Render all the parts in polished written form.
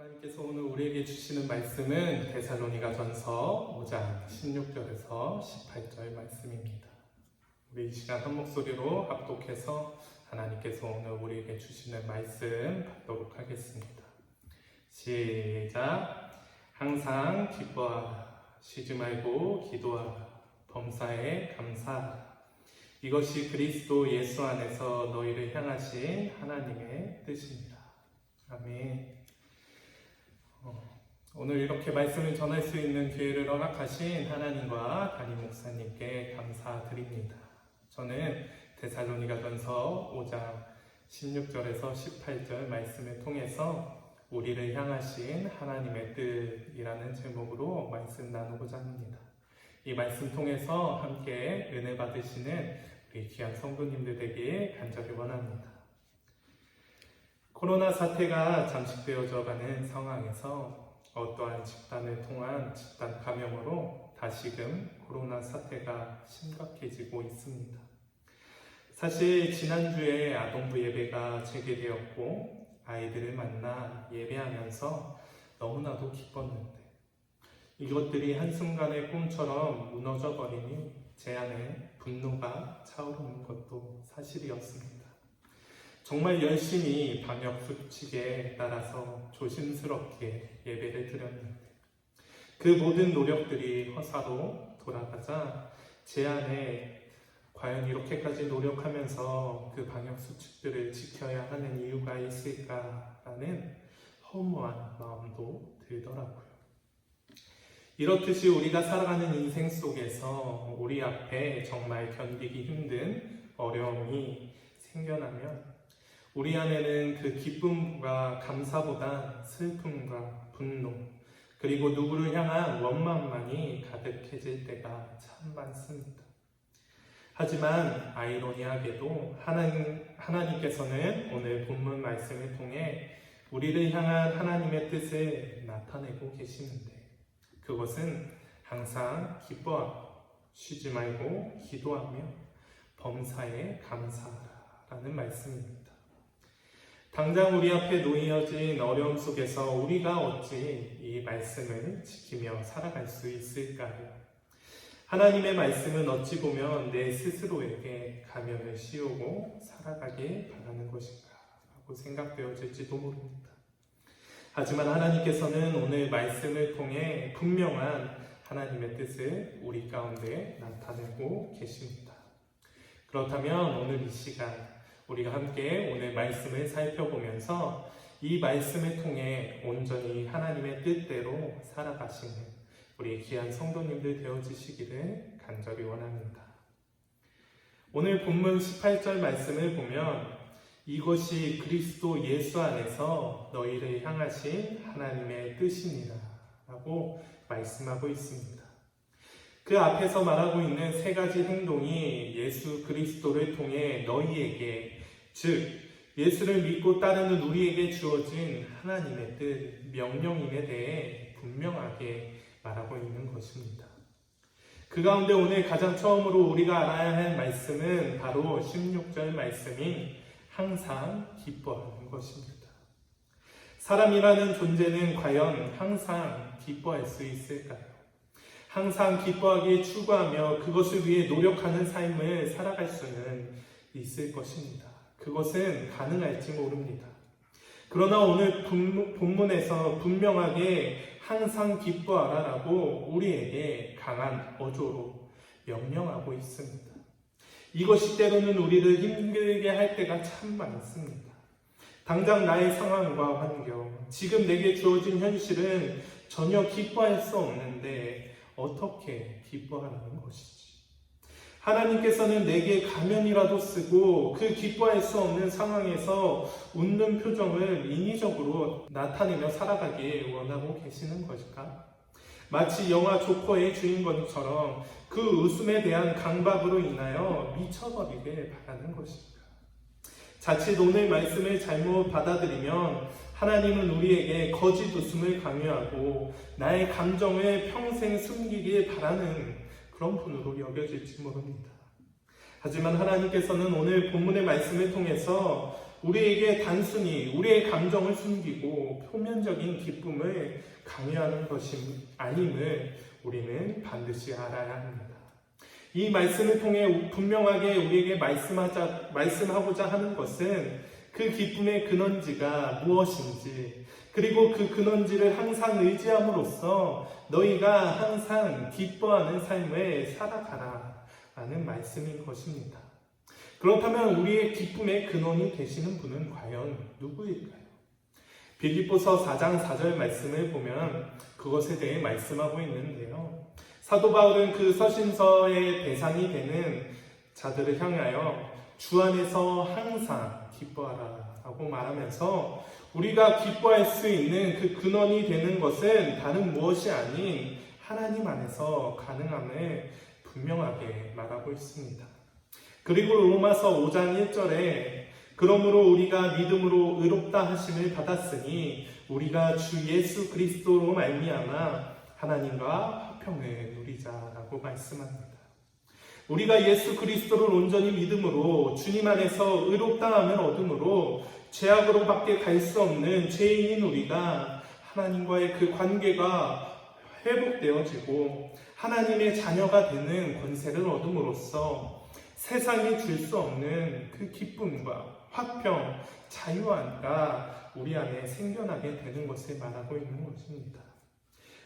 하나님께서 오늘 우리에게 주시는 말씀은 데살로니가전서 5장 16절에서 18절 말씀입니다. 우리 이 시간 한 목소리로 합독해서 하나님께서 오늘 우리에게 주시는 말씀 받도록 하겠습니다. 시작. 항상 기뻐하라. 쉬지 말고 기도하라. 범사에 감사하라. 이것이 그리스도 예수 안에서 너희를 향하신 하나님의 뜻입니다. 아멘. 오늘 이렇게 말씀을 전할 수 있는 기회를 허락하신 하나님과 담임 목사님께 감사드립니다. 저는 데살로니가전서 5장 16절에서 18절 말씀을 통해서 우리를 향하신 하나님의 뜻이라는 제목으로 말씀 나누고자 합니다. 이 말씀 통해서 함께 은혜 받으시는 우리 귀한 성도님들 되길 간절히 원합니다. 코로나 사태가 잠식되어져 가는 상황에서 어떠한 집단을 통한 집단 감염으로 다시금 코로나 사태가 심각해지고 있습니다. 사실 지난주에 아동부 예배가 재개되었고 아이들을 만나 예배하면서 너무나도 기뻤는데 이것들이 한순간의 꿈처럼 무너져 버리니 제 안에 분노가 차오르는 것도 사실이었습니다. 정말 열심히 방역 수칙에 따라서 조심스럽게 예배를 드렸는데 그 모든 노력들이 허사로 돌아가자 제 안에 과연 이렇게까지 노력하면서 그 방역 수칙들을 지켜야 하는 이유가 있을까라는 허무한 마음도 들더라고요. 이렇듯이 우리가 살아가는 인생 속에서 우리 앞에 정말 견디기 힘든 어려움이 생겨나면 우리 안에는 그 기쁨과 감사보다 슬픔과 분노, 그리고 누구를 향한 원망만이 가득해질 때가 참 많습니다. 하지만 아이러니하게도 하나님께서는 오늘 본문 말씀을 통해 우리를 향한 하나님의 뜻을 나타내고 계시는데 그것은 항상 기뻐하고 쉬지 말고 기도하며 범사에 감사하라라는 말씀입니다. 당장 우리 앞에 놓여진 어려움 속에서 우리가 어찌 이 말씀을 지키며 살아갈 수 있을까요? 하나님의 말씀은 어찌 보면 내 스스로에게 가면을 씌우고 살아가길 바라는 것인가 라고 생각되어질지도 모릅니다. 하지만 하나님께서는 오늘 말씀을 통해 분명한 하나님의 뜻을 우리 가운데 나타내고 계십니다. 그렇다면 오늘 이 시간 우리가 함께 오늘 말씀을 살펴보면서 이 말씀을 통해 온전히 하나님의 뜻대로 살아가시는 우리 귀한 성도님들 되어지시기를 간절히 원합니다. 오늘 본문 18절 말씀을 보면 이것이 그리스도 예수 안에서 너희를 향하신 하나님의 뜻이니라 라고 말씀하고 있습니다. 그 앞에서 말하고 있는 세 가지 행동이 예수 그리스도를 통해 너희에게, 즉 예수를 믿고 따르는 우리에게 주어진 하나님의 뜻, 명령임에 대해 분명하게 말하고 있는 것입니다. 그 가운데 오늘 가장 처음으로 우리가 알아야 할 말씀은 바로 16절 말씀인 항상 기뻐하는 것입니다. 사람이라는 존재는 과연 항상 기뻐할 수 있을까요? 항상 기뻐하기에 추구하며 그것을 위해 노력하는 삶을 살아갈 수는 있을 것입니다. 그것은 가능할지 모릅니다. 그러나 오늘 본문에서 분명하게 항상 기뻐하라라고 우리에게 강한 어조로 명령하고 있습니다. 이것이 때로는 우리를 힘들게 할 때가 참 많습니다. 당장 나의 상황과 환경, 지금 내게 주어진 현실은 전혀 기뻐할 수 없는데 어떻게 기뻐하라는 것이지? 하나님께서는 내게 가면이라도 쓰고 그 기뻐할 수 없는 상황에서 웃는 표정을 인위적으로 나타내며 살아가길 원하고 계시는 것일까? 마치 영화 조커의 주인공처럼 그 웃음에 대한 강박으로 인하여 미쳐버리길 바라는 것입니다. 자칫 오늘 말씀을 잘못 받아들이면 하나님은 우리에게 거짓 웃음을 강요하고 나의 감정을 평생 숨기길 바라는 그런 분으로 여겨질지 모릅니다. 하지만 하나님께서는 오늘 본문의 말씀을 통해서 우리에게 단순히 우리의 감정을 숨기고 표면적인 기쁨을 강요하는 것이 아님을 우리는 반드시 알아야 합니다. 이 말씀을 통해 분명하게 우리에게 말씀하고자 하는 것은 그 기쁨의 근원지가 무엇인지, 그리고 그 근원지를 항상 의지함으로써 너희가 항상 기뻐하는 삶을 살아가라 라는 말씀인 것입니다. 그렇다면 우리의 기쁨의 근원이 되시는 분은 과연 누구일까요? 빌립보서 4장 4절 말씀을 보면 그것에 대해 말씀하고 있는데요. 사도 바울은 그 서신서의 대상이 되는 자들을 향하여 주 안에서 항상 기뻐하라 라고 말하면서 우리가 기뻐할 수 있는 그 근원이 되는 것은 다른 무엇이 아닌 하나님 안에서 가능함을 분명하게 말하고 있습니다. 그리고 로마서 5장 1절에 그러므로 우리가 믿음으로 의롭다 하심을 받았으니 우리가 주 예수 그리스도로 말미암아 하나님과 화평을 누리자라고 말씀합니다. 우리가 예수 그리스도를 온전히 믿음으로 주님 안에서 의롭다함을 얻음으로 죄악으로밖에 갈 수 없는 죄인인 우리가 하나님과의 그 관계가 회복되어지고 하나님의 자녀가 되는 권세를 얻음으로써 세상이 줄 수 없는 그 기쁨과 화평, 자유함과 우리 안에 생겨나게 되는 것을 말하고 있는 것입니다.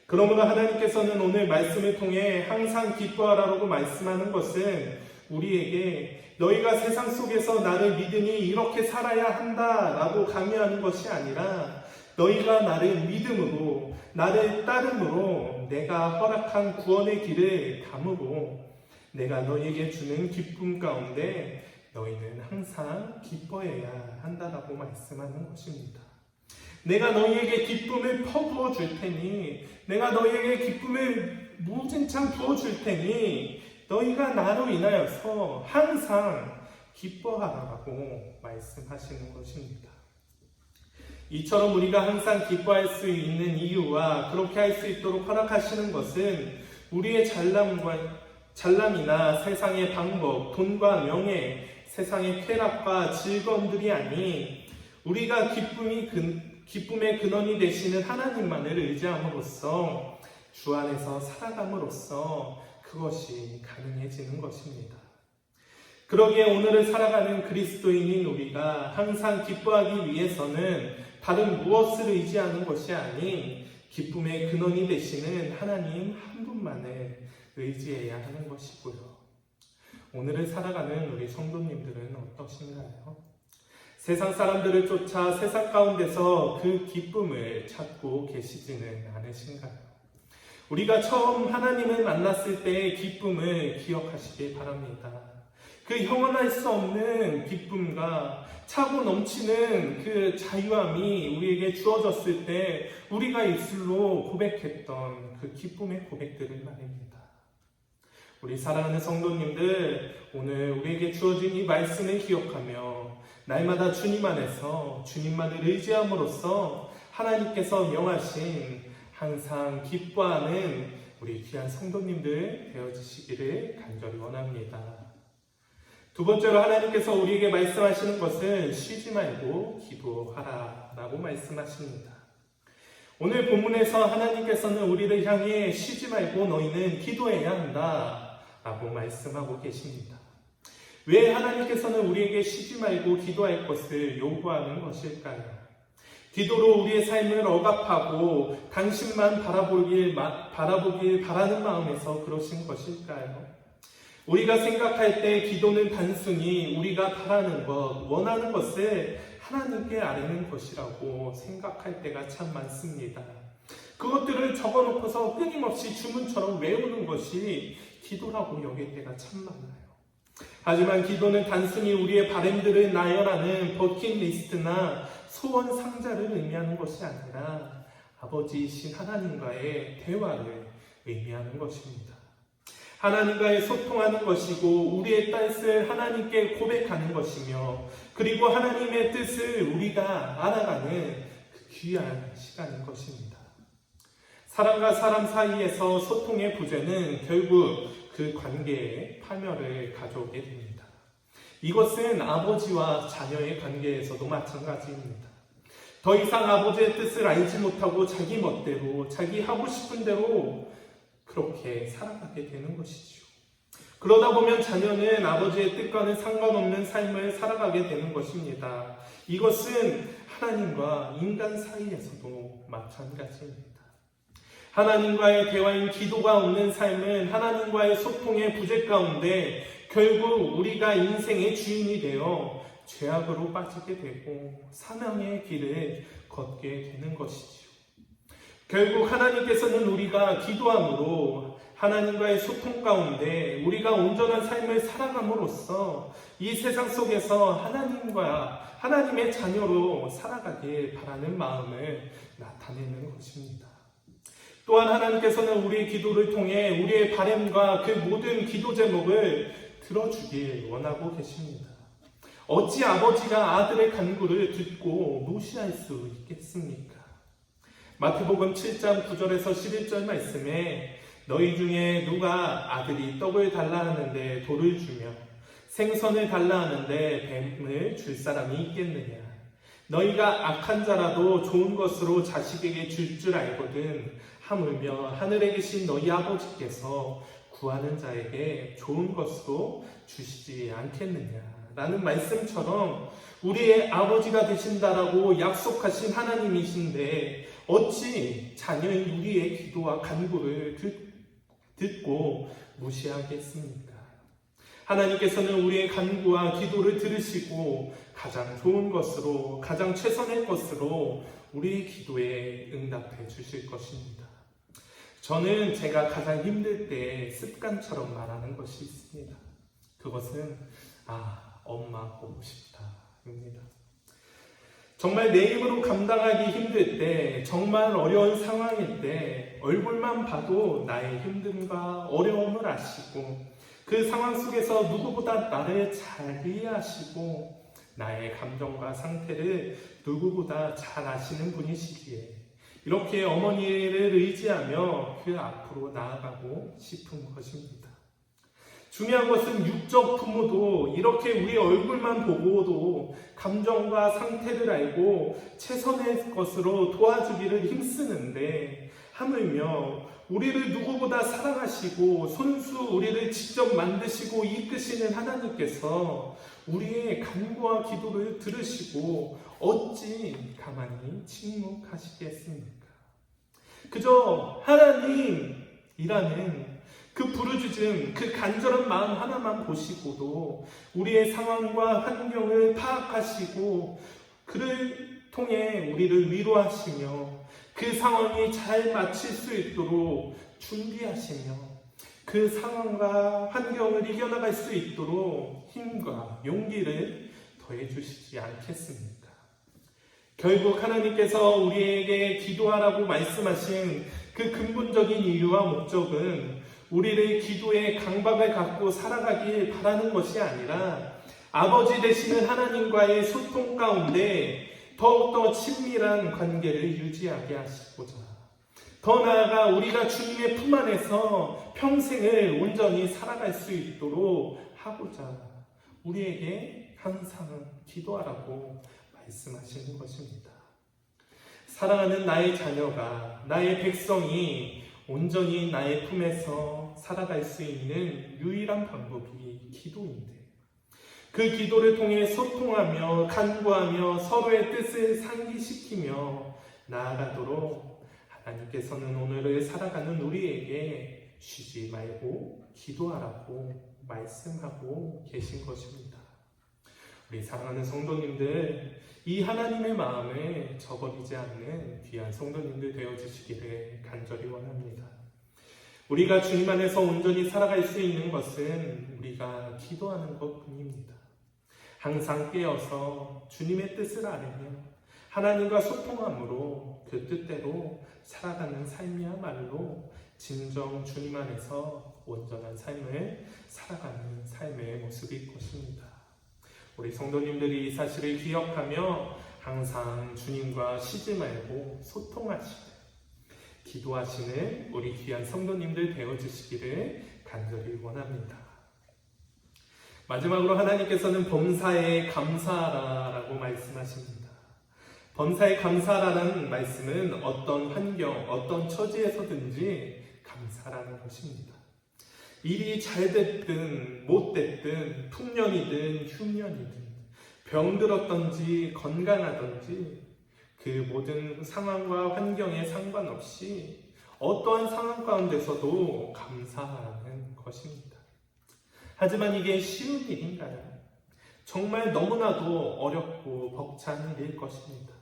그러므로 하나님께서는 오늘 말씀을 통해 항상 기뻐하라고 말씀하는 것은 우리에게 너희가 세상 속에서 나를 믿으니 이렇게 살아야 한다라고 강요하는 것이 아니라 너희가 나를 믿음으로, 나를 따름으로 내가 허락한 구원의 길을 감으고 내가 너희에게 주는 기쁨 가운데 너희는 항상 기뻐해야 한다라고 말씀하는 것입니다. 내가 너희에게 기쁨을 퍼부어 줄 테니, 내가 너희에게 기쁨을 무진창 부어 줄 테니 너희가 나로 인하여서 항상 기뻐하라고 말씀하시는 것입니다. 이처럼 우리가 항상 기뻐할 수 있는 이유와 그렇게 할 수 있도록 허락하시는 것은 우리의 잘남이나 세상의 방법, 돈과 명예, 세상의 쾌락과 즐거움들이 아닌 우리가 기쁨의 근원이 되시는 하나님만을 의지함으로써 주 안에서 살아감으로써 그것이 가능해지는 것입니다. 그러기에 오늘을 살아가는 그리스도인인 우리가 항상 기뻐하기 위해서는 다른 무엇을 의지하는 것이 아닌 기쁨의 근원이 되시는 하나님 한 분만을 의지해야 하는 것이고요. 오늘을 살아가는 우리 성도님들은 어떠신가요? 세상 사람들을 쫓아 세상 가운데서 그 기쁨을 찾고 계시지는 않으신가요? 우리가 처음 하나님을 만났을 때의 기쁨을 기억하시길 바랍니다. 그 형언할 수 없는 기쁨과 차고 넘치는 그 자유함이 우리에게 주어졌을 때 우리가 입술로 고백했던 그 기쁨의 고백들을 말입니다. 우리 사랑하는 성도님들, 오늘 우리에게 주어진 이 말씀을 기억하며 날마다 주님 안에서 주님만을 의지함으로써 하나님께서 명하신 항상 기뻐하는 우리 귀한 성도님들 되어주시기를 간절히 원합니다. 두 번째로 하나님께서 우리에게 말씀하시는 것은 쉬지 말고 기도하라 라고 말씀하십니다. 오늘 본문에서 하나님께서는 우리를 향해 쉬지 말고 너희는 기도해야 한다 라고 말씀하고 계십니다. 왜 하나님께서는 우리에게 쉬지 말고 기도할 것을 요구하는 것일까요? 기도로 우리의 삶을 억압하고 당신만 바라보길 바라는 마음에서 그러신 것일까요? 우리가 생각할 때 기도는 단순히 우리가 바라는 것, 원하는 것을 하나님께 아뢰는 것이라고 생각할 때가 참 많습니다. 그것들을 적어놓고서 끊임없이 주문처럼 외우는 것이 기도라고 여길 때가 참 많아요. 하지만 기도는 단순히 우리의 바램들을 나열하는 버킷리스트나 소원 상자를 의미하는 것이 아니라 아버지이신 하나님과의 대화를 의미하는 것입니다. 하나님과의 소통하는 것이고 우리의 뜻을 하나님께 고백하는 것이며 그리고 하나님의 뜻을 우리가 알아가는 그 귀한 시간인 것입니다. 사람과 사람 사이에서 소통의 부재는 결국 그 관계에 파멸을 가져오게 됩니다. 이것은 아버지와 자녀의 관계에서도 마찬가지입니다. 더 이상 아버지의 뜻을 알지 못하고 자기 멋대로, 자기 하고 싶은 대로 그렇게 살아가게 되는 것이지요. 그러다 보면 자녀는 아버지의 뜻과는 상관없는 삶을 살아가게 되는 것입니다. 이것은 하나님과 인간 사이에서도 마찬가지입니다. 하나님과의 대화인 기도가 없는 삶은 하나님과의 소통의 부재 가운데 결국 우리가 인생의 주인이 되어 죄악으로 빠지게 되고 사망의 길을 걷게 되는 것이지요. 결국 하나님께서는 우리가 기도함으로 하나님과의 소통 가운데 우리가 온전한 삶을 살아감으로써 이 세상 속에서 하나님의 자녀로 살아가길 바라는 마음을 나타내는 것입니다. 또한 하나님께서는 우리의 기도를 통해 우리의 바람과 그 모든 기도 제목을 들어주길 원하고 계십니다. 어찌 아버지가 아들의 간구를 듣고 무시할 수 있겠습니까? 마태복음 7장 9절에서 11절 말씀에 너희 중에 누가 아들이 떡을 달라 하는데 돌을 주며 생선을 달라 하는데 뱀을 줄 사람이 있겠느냐? 너희가 악한 자라도 좋은 것으로 자식에게 줄 줄 알거든 하물며 하늘에 계신 너희 아버지께서 구하는 자에게 좋은 것으로 주시지 않겠느냐? 라는 말씀처럼 우리의 아버지가 되신다라고 약속하신 하나님이신데 어찌 자녀인 우리의 기도와 간구를 듣고 무시하겠습니까? 하나님께서는 우리의 간구와 기도를 들으시고 가장 좋은 것으로, 가장 최선의 것으로 우리의 기도에 응답해 주실 것입니다. 저는 제가 가장 힘들 때 습관처럼 말하는 것이 있습니다. 그것은 엄마 보고 싶다입니다. 정말 내 힘으로 감당하기 힘들 때, 정말 어려운 상황일 때 얼굴만 봐도 나의 힘듦과 어려움을 아시고 그 상황 속에서 누구보다 나를 잘 이해하시고 나의 감정과 상태를 누구보다 잘 아시는 분이시기에 이렇게 어머니를 의지하며 그 앞으로 나아가고 싶은 것입니다. 중요한 것은 육적 부모도 이렇게 우리 얼굴만 보고도 감정과 상태를 알고 최선의 것으로 도와주기를 힘쓰는데 하물며 우리를 누구보다 사랑하시고 손수 우리를 직접 만드시고 이끄시는 하나님께서 우리의 간구와 기도를 들으시고 어찌 가만히 침묵하시겠습니까? 그저 하나님이라는 그 부르짖음, 그 간절한 마음 하나만 보시고도 우리의 상황과 환경을 파악하시고 그를 통해 우리를 위로하시며 그 상황이 잘 마칠 수 있도록 준비하시며 그 상황과 환경을 이겨나갈 수 있도록 힘과 용기를 더해주시지 않겠습니까? 결국 하나님께서 우리에게 기도하라고 말씀하신 그 근본적인 이유와 목적은 우리를 기도의 강박을 갖고 살아가길 바라는 것이 아니라 아버지 되시는 하나님과의 소통 가운데 더욱더 친밀한 관계를 유지하게 하시고자 더 나아가 우리가 주님의 품 안에서 평생을 온전히 살아갈 수 있도록 하고자 우리에게 항상 기도하라고 말씀하시는 것입니다. 사랑하는 나의 자녀가, 나의 백성이 온전히 나의 품에서 살아갈 수 있는 유일한 방법이 기도인데 그 기도를 통해 소통하며 간구하며 서로의 뜻을 상기시키며 나아가도록 하나님께서는 오늘을 살아가는 우리에게 쉬지 말고 기도하라고 말씀하고 계신 것입니다. 우리 사랑하는 성도님들, 이 하나님의 마음을 저버리지 않는 귀한 성도님들 되어주시기를 간절히 원합니다. 우리가 주님 안에서 온전히 살아갈 수 있는 것은 우리가 기도하는 것뿐입니다. 항상 깨어서 주님의 뜻을 아뢰며 하나님과 소통함으로 그 뜻대로 살아가는 삶이야말로 진정 주님 안에서 온전한 삶을 살아가는 삶의 모습일 것입니다. 우리 성도님들이 이 사실을 기억하며 항상 주님과 쉬지 말고 소통하시고 기도하시는 우리 귀한 성도님들 되어주시기를 간절히 원합니다. 마지막으로 하나님께서는 범사에 감사하라라고 말씀하십니다. 범사에 감사하라는 말씀은 어떤 환경, 어떤 처지에서든지 감사라는 것입니다. 일이 잘 됐든 못 됐든 풍년이든 흉년이든 병들었던지 건강하던지 그 모든 상황과 환경에 상관없이 어떠한 상황 가운데서도 감사하는 것입니다. 하지만 이게 쉬운 일인가요? 정말 너무나도 어렵고 벅찬 일일 것입니다.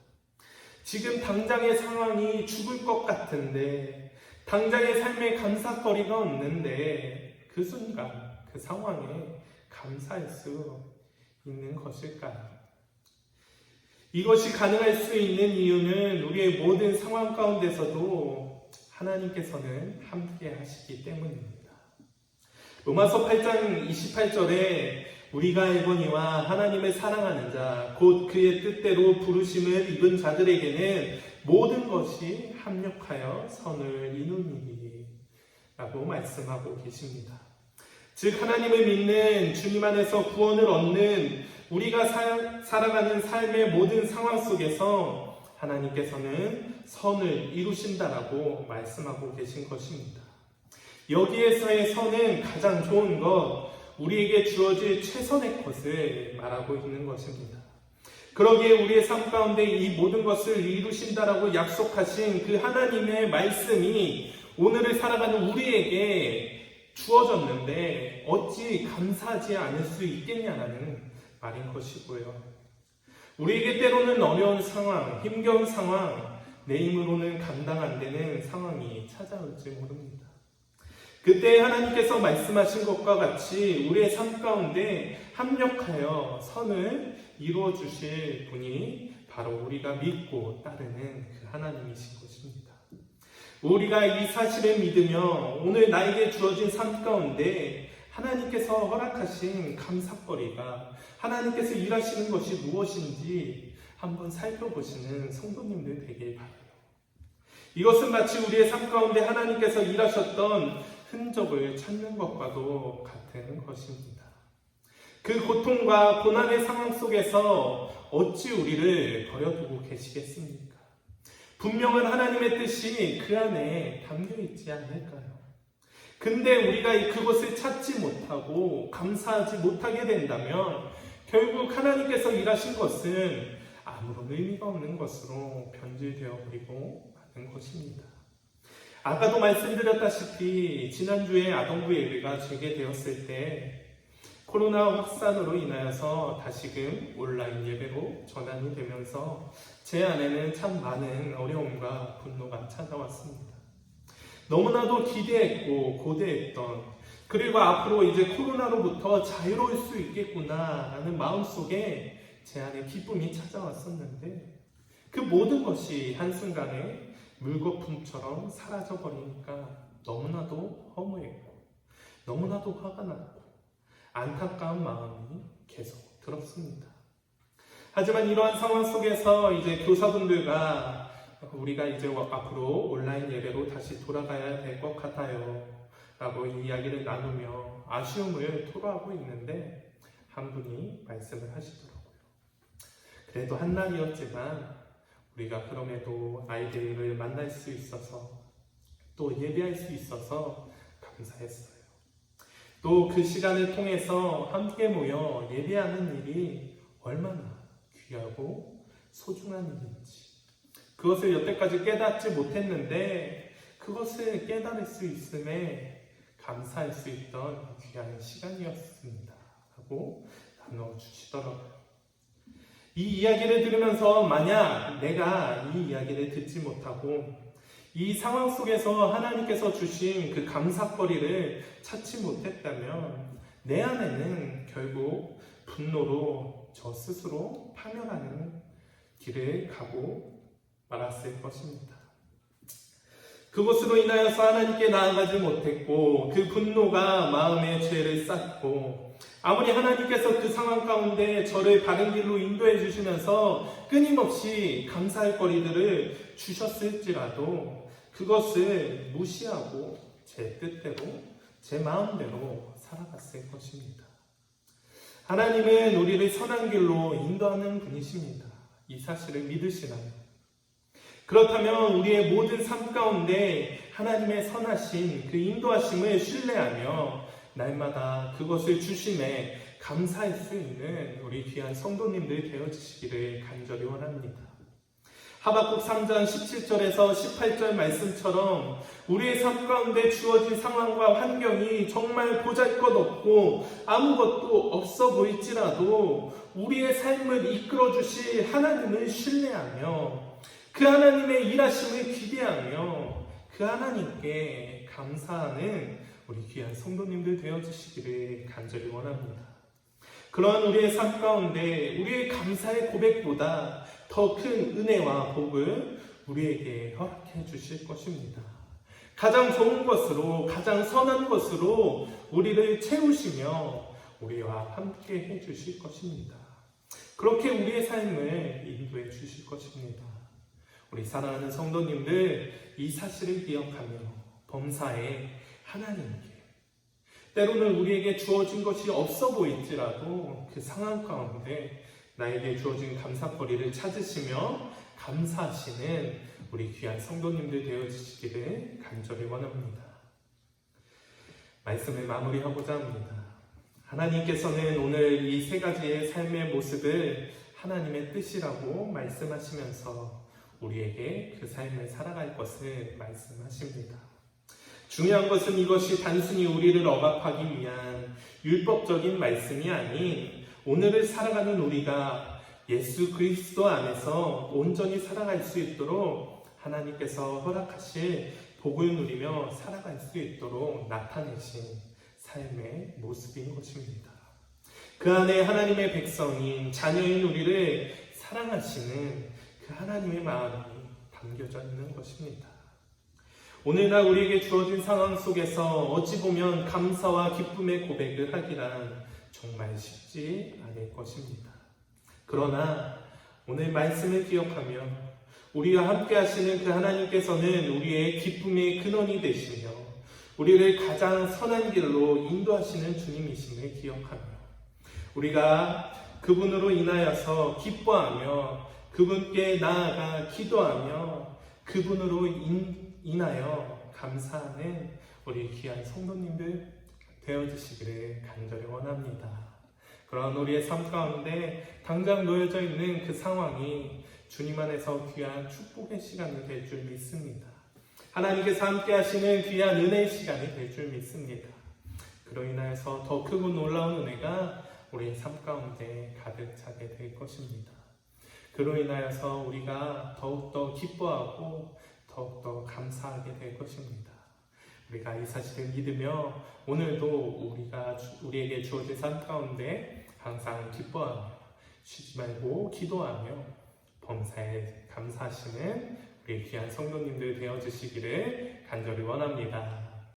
지금 당장의 상황이 죽을 것 같은데 당장의 삶에 감사거리가 없는데 그 순간 그 상황에 감사할 수 있는 것일까요? 이것이 가능할 수 있는 이유는 우리의 모든 상황 가운데서도 하나님께서는 함께 하시기 때문입니다. 로마서 8장 28절에 우리가 알거니와 하나님을 사랑하는 자, 곧 그의 뜻대로 부르심을 입은 자들에게는 모든 것이 합력하여 선을 이루니니 라고 말씀하고 계십니다. 즉 하나님을 믿는 주님 안에서 구원을 얻는 우리가 살아가는 삶의 모든 상황 속에서 하나님께서는 선을 이루신다라고 말씀하고 계신 것입니다. 여기에서의 선은 가장 좋은 것, 우리에게 주어질 최선의 것을 말하고 있는 것입니다. 그러기에 우리의 삶 가운데 이 모든 것을 이루신다라고 약속하신 그 하나님의 말씀이 오늘을 살아가는 우리에게 주어졌는데 어찌 감사하지 않을 수 있겠냐라는 말인 것이고요. 우리에게 때로는 어려운 상황, 힘겨운 상황, 내 힘으로는 감당 안 되는 상황이 찾아올지 모릅니다. 그때 하나님께서 말씀하신 것과 같이 우리의 삶 가운데 합력하여 선을 이루어 주실 분이 바로 우리가 믿고 따르는 그 하나님이신 것입니다. 우리가 이 사실을 믿으며 오늘 나에게 주어진 삶 가운데 하나님께서 허락하신 감사거리가, 하나님께서 일하시는 것이 무엇인지 한번 살펴보시는 성도님들 되길 바라요. 이것은 마치 우리의 삶 가운데 하나님께서 일하셨던 흔적을 찾는 것과도 같은 것입니다. 그 고통과 고난의 상황 속에서 어찌 우리를 버려두고 계시겠습니까? 분명한 하나님의 뜻이 그 안에 담겨 있지 않을까요? 근데 우리가 그것을 찾지 못하고 감사하지 못하게 된다면 결국 하나님께서 일하신 것은 아무런 의미가 없는 것으로 변질되어 버리고 마는 것입니다. 아까도 말씀드렸다시피 지난주에 아동부 예배가 재개되었을 때 코로나 확산으로 인하여서 다시금 온라인 예배로 전환이 되면서 제 안에는 참 많은 어려움과 분노가 찾아왔습니다. 너무나도 기대했고 고대했던, 그리고 앞으로 이제 코로나로부터 자유로울 수 있겠구나라는 마음속에 제 안에 기쁨이 찾아왔었는데 그 모든 것이 한순간에 물거품처럼 사라져버리니까 너무나도 허무했고 너무나도 화가 났고 안타까운 마음이 계속 들었습니다. 하지만 이러한 상황 속에서 이제 교사분들과 우리가 이제 앞으로 온라인 예배로 다시 돌아가야 될 것 같아요 라고 이야기를 나누며 아쉬움을 토로하고 있는데 한 분이 말씀을 하시더라고요. 그래도 한 날이었지만 우리가 그럼에도 아이들을 만날 수 있어서 또 예배할 수 있어서 감사했어요. 또 그 시간을 통해서 함께 모여 예배하는 일이 얼마나 귀하고 소중한 일인지, 그것을 여태까지 깨닫지 못했는데 그것을 깨달을 수 있음에 감사할 수 있던 귀한 시간이었습니다 하고 나눠주시더라고요. 이 이야기를 들으면서 만약 내가 이 이야기를 듣지 못하고 이 상황 속에서 하나님께서 주신 그 감사거리를 찾지 못했다면 내 안에는 결국 분노로 저 스스로 파멸하는 길을 가고 말았을 것입니다. 그것으로 인하여서 하나님께 나아가지 못했고 그 분노가 마음에 죄를 쌓고 아무리 하나님께서 그 상황 가운데 저를 바른 길로 인도해 주시면서 끊임없이 감사할 거리들을 주셨을지라도 그것을 무시하고 제 뜻대로 제 마음대로 살아갔을 것입니다. 하나님은 우리를 선한 길로 인도하는 분이십니다. 이 사실을 믿으시나요? 그렇다면 우리의 모든 삶 가운데 하나님의 선하신 그 인도하심을 신뢰하며 날마다 그것을 주심에 감사할 수 있는 우리 귀한 성도님들 되어주시기를 간절히 원합니다. 하박국 3장 17절에서 18절 말씀처럼 우리의 삶 가운데 주어진 상황과 환경이 정말 보잘것없고 아무것도 없어 보일지라도 우리의 삶을 이끌어 주실 하나님을 신뢰하며 그 하나님의 일하심을 기대하며 그 하나님께 감사하는 우리 귀한 성도님들 되어주시기를 간절히 원합니다. 그러한 우리의 삶 가운데 우리의 감사의 고백보다 더 큰 은혜와 복을 우리에게 허락해 주실 것입니다. 가장 좋은 것으로, 가장 선한 것으로 우리를 채우시며 우리와 함께 해 주실 것입니다. 그렇게 우리의 삶을 인도해 주실 것입니다. 우리 사랑하는 성도님들, 이 사실을 기억하며 범사에 하나님께, 때로는 우리에게 주어진 것이 없어 보일지라도 그 상황 가운데 나에게 주어진 감사거리를 찾으시며 감사하시는 우리 귀한 성도님들 되어주시기를 간절히 원합니다. 말씀을 마무리하고자 합니다. 하나님께서는 오늘 이 세 가지의 삶의 모습을 하나님의 뜻이라고 말씀하시면서 우리에게 그 삶을 살아갈 것을 말씀하십니다. 중요한 것은 이것이 단순히 우리를 억압하기 위한 율법적인 말씀이 아닌 오늘을 살아가는 우리가 예수 그리스도 안에서 온전히 살아갈 수 있도록 하나님께서 허락하실 복을 누리며 살아갈 수 있도록 나타내신 삶의 모습인 것입니다. 그 안에 하나님의 백성인 자녀인 우리를 사랑하시는 그 하나님의 마음이 담겨져 있는 것입니다. 오늘날 우리에게 주어진 상황 속에서 어찌 보면 감사와 기쁨의 고백을 하기란 정말 쉽지 않을 것입니다. 그러나 오늘 말씀을 기억하며 우리와 함께 하시는 그 하나님께서는 우리의 기쁨의 근원이 되시며 우리를 가장 선한 길로 인도하시는 주님이심을 기억하며 우리가 그분으로 인하여서 기뻐하며 그분께 나아가 기도하며 그분으로 인하여 감사하는 우리 귀한 성도님들 되어주시기를 간절히 원합니다. 그런 우리의 삶 가운데 당장 놓여져 있는 그 상황이 주님 안에서 귀한 축복의 시간이 될 줄 믿습니다. 하나님께서 함께 하시는 귀한 은혜의 시간이 될 줄 믿습니다. 그로 인하여서 더 크고 놀라운 은혜가 우리의 삶 가운데 가득 차게 될 것입니다. 그로 인하여서 우리가 더욱더 기뻐하고 더욱더 감사하게 될 것입니다. 우리가 이 사실을 믿으며 오늘도 우리에게 주어진 삶 가운데 항상 기뻐하며 쉬지 말고 기도하며 범사에 감사하시는 우리 귀한 성도님들 되어주시기를 간절히 원합니다.